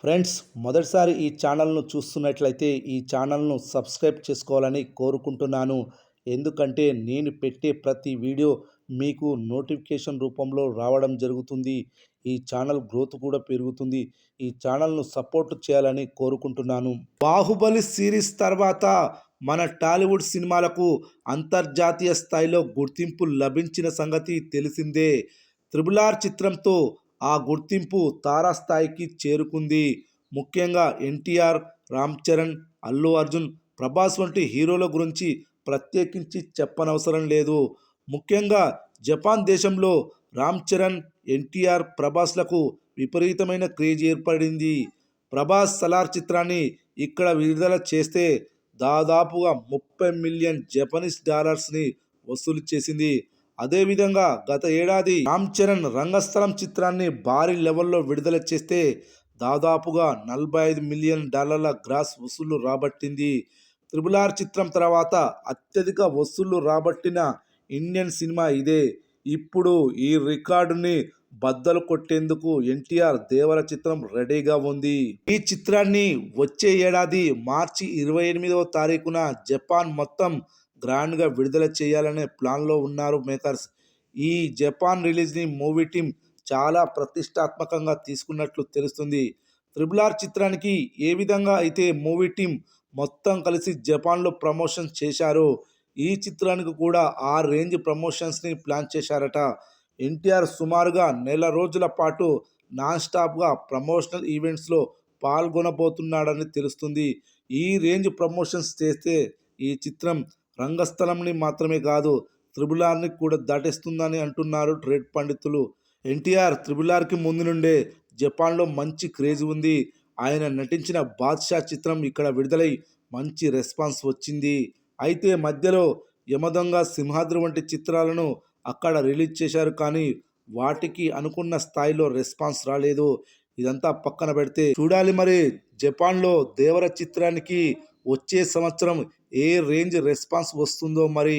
Friends, మొదటిసారి ఈ ఛానల్ను చూస్తున్నట్లయితే ఈ ఛానల్ను సబ్స్క్రైబ్ చేసుకోవాలని కోరుకుంటున్నాను. ఎందుకంటే నేను పెట్టే ప్రతి వీడియో మీకు నోటిఫికేషన్ రూపంలో రావడం జరుగుతుంది. ఈ ఛానల్ గ్రోత్ కూడా పెరుగుతుంది. ఈ ఛానల్ను సపోర్ట్ చేయాలని కోరుకుంటున్నాను. బాహుబలి సిరీస్ తర్వాత మన టాలీవుడ్ సినిమాలకు అంతర్జాతీయ స్థాయిలో గుర్తింపు లభించిన సంగతి తెలిసిందే. త్రిబుల్ ఆర్ చిత్రంతో ఆ గుర్తింపు తారాస్థాయికి చేరుకుంది. ముఖ్యంగా ఎన్టీఆర్, రామ్ చరణ్, అల్లు అర్జున్, ప్రభాస్ వంటి హీరోల గురించి ప్రత్యేకించి చెప్పనవసరం లేదు. ముఖ్యంగా జపాన్ దేశంలో రామ్ చరణ్, ఎన్టీఆర్, ప్రభాస్లకు విపరీతమైన క్రేజ్ ఏర్పడింది. ప్రభాస్ సలార్ చిత్రాన్ని ఇక్కడ విడుదల చేస్తే దాదాపుగా 30 మిలియన్ జపనీస్ డాలర్స్ని వసూలు చేసింది. అదేవిధంగా గత ఏడాది రామ్ చరణ్ రంగస్థలం చిత్రాన్ని భారీ లెవెల్లో విడుదల చేస్తే దాదాపుగా 45 మిలియన్ డాలర్ల గ్రాస్ వసూళ్లు రాబట్టింది. త్రిబుల్ ఆర్ చిత్రం తర్వాత అత్యధిక వసూళ్లు రాబట్టిన ఇండియన్ సినిమా ఇదే. ఇప్పుడు ఈ రికార్డుని బద్దలు కొట్టేందుకు ఎన్టీఆర్ దేవర చిత్రం రెడీగా ఉంది. ఈ చిత్రాన్ని వచ్చే ఏడాది మార్చి 28వ తారీఖున జపాన్ మొత్తం గ్రాండ్గా విడుదల చేయాలనే ప్లాన్లో ఉన్నారు మేకర్స్. ఈ జపాన్ రిలీజ్ని మూవీ టీం చాలా ప్రతిష్టాత్మకంగా తీసుకున్నట్లు తెలుస్తుంది. త్రిబుల్ ఆర్ చిత్రానికి ఏ విధంగా అయితే మూవీ టీం మొత్తం కలిసి జపాన్లో ప్రమోషన్ చేశారో ఈ చిత్రానికి కూడా ఆ రేంజ్ ప్రమోషన్స్ని ప్లాన్ చేశారట. ఎన్టీఆర్ సుమారుగా నెల రోజుల పాటు నాన్ స్టాప్గా ప్రమోషనల్ ఈవెంట్స్లో పాల్గొనబోతున్నాడని తెలుస్తుంది. ఈ రేంజ్ ప్రమోషన్స్ చేస్తే ఈ చిత్రం రంగస్థలంని మాత్రమే కాదు త్రిబుల్ ఆర్ని కూడా దాటేస్తుందని అంటున్నారు ట్రేడ్ పండితులు. ఎన్టీఆర్ త్రిబుల్ ఆర్కి ముందు నుండే జపాన్లో మంచి క్రేజ్ ఉంది. ఆయన నటించిన బాద్షా చిత్రం ఇక్కడ విడుదలై మంచి రెస్పాన్స్ వచ్చింది. అయితే మధ్యలో యమదొంగ, సింహాద్రి వంటి చిత్రాలను అక్కడ రిలీజ్ చేశారు, కానీ వాటికి అనుకున్న స్థాయిలో రెస్పాన్స్ రాలేదు. ఇదంతా పక్కన పెడితే చూడాలి మరి జపాన్లో దేవర చిత్రానికి వచ్చే సంవత్సరం ఏ రేంజ్ రెస్పాన్స్ వస్తుందో మరి.